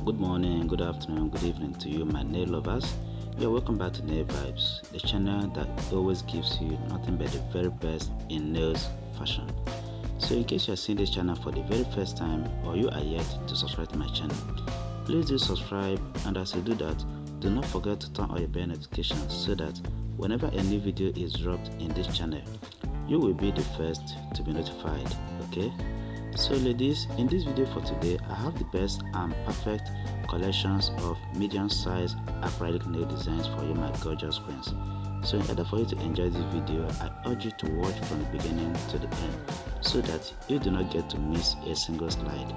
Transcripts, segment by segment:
Good morning, good afternoon, good evening to you, my nail lovers. You're welcome back to Nail Vibes, the channel that always gives you nothing but the very best in nails fashion. So in case you are seeing this channel for the very first time or you are yet to subscribe to my channel, please do subscribe, and as you do that, do not forget to turn on your bell notifications so that whenever a new video is dropped in this channel, you will be the first to be notified. Okay? So ladies, in this video for today, I have the best and perfect collections of medium size acrylic nail designs for you, my gorgeous queens. So in order for you to enjoy this video, I urge you to watch from the beginning to the end so that you do not get to miss a single slide.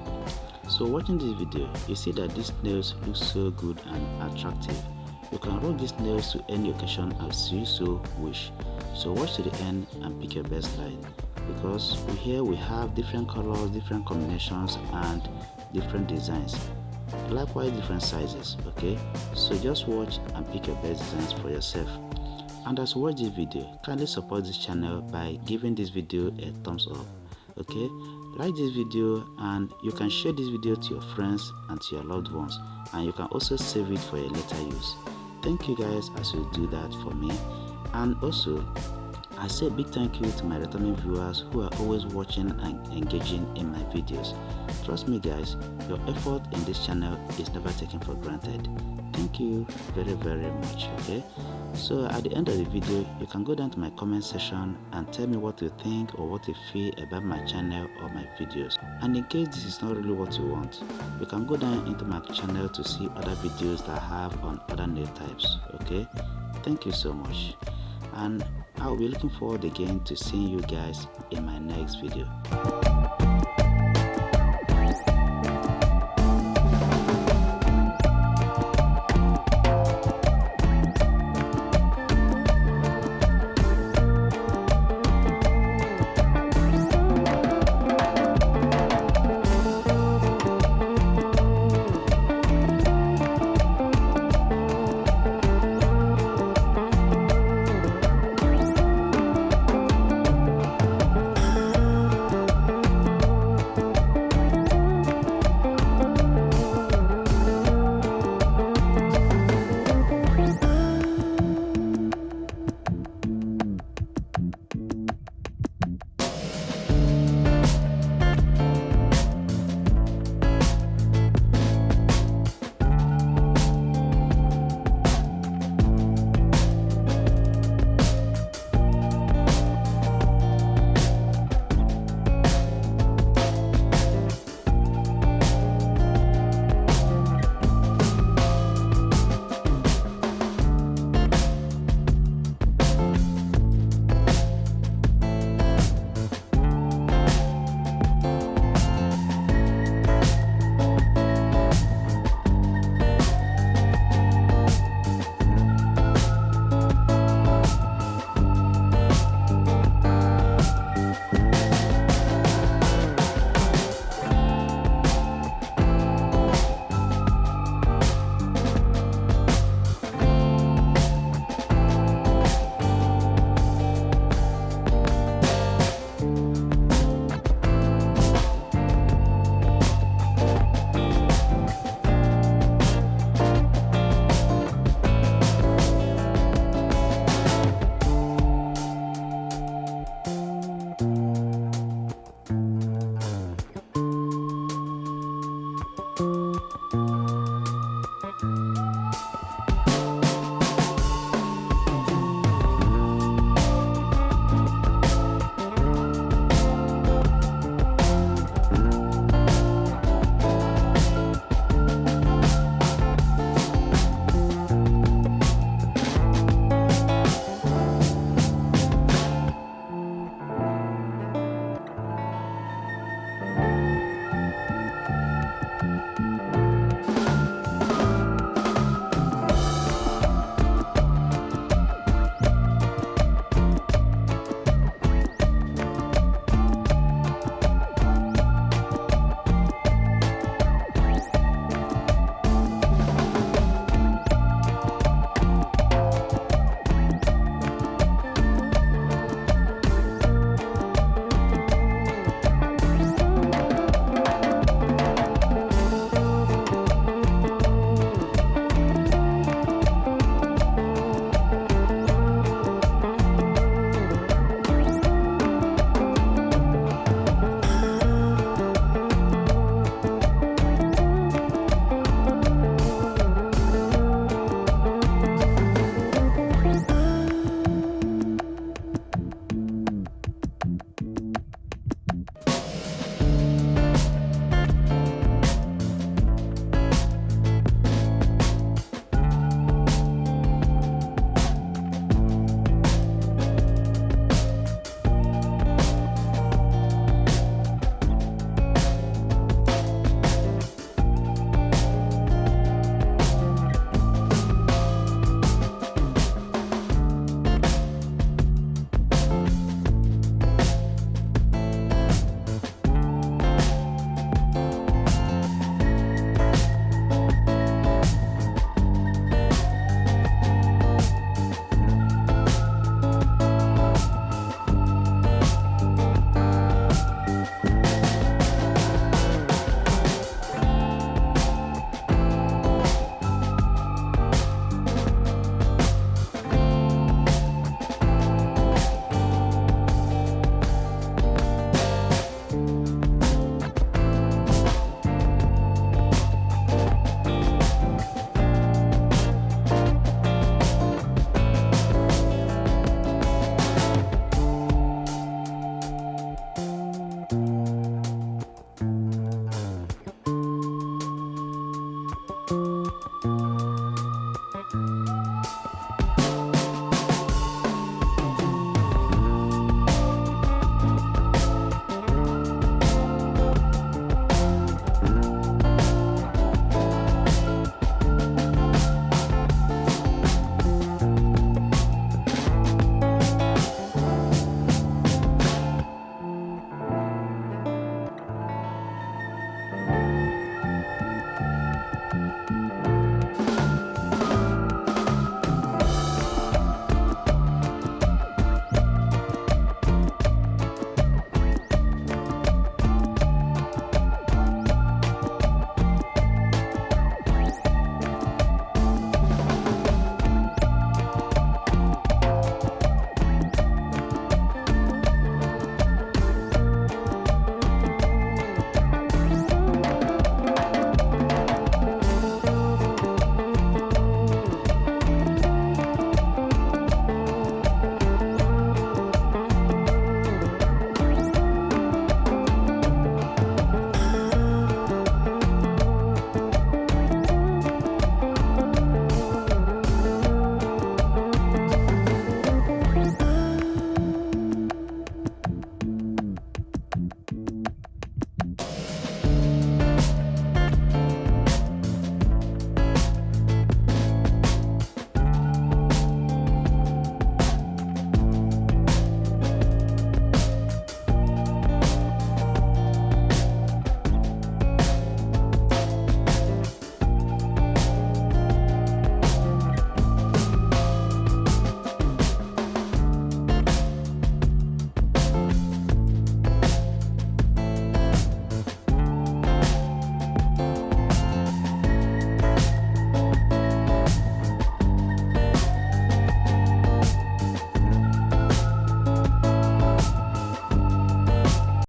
So watching this video, you see that these nails look so good and attractive. You can roll these nails to any occasion as you so wish. So watch to the end and pick your best slide, because here we have different colors, different combinations and different designs, likewise different sizes. Okay, so just watch and pick your best designs for yourself. And as you watch this video, kindly support this channel by giving this video a thumbs up. Okay, like this video, and you can share this video to your friends and to your loved ones, and you can also save it for a later use. Thank you guys as you do that for me. And also, I say a big thank you to my returning viewers who are always watching and engaging in my videos. Trust me guys, your effort in this channel is never taken for granted. Thank you very much. Okay, so at the end of the video, you can go down to my comment section and tell me what you think or what you feel about my channel or my videos. And in case this is not really what you want, you can go down into my channel to see other videos that I have on other nail types. Okay, thank you so much, and I'll be looking forward again to seeing you guys in my next video.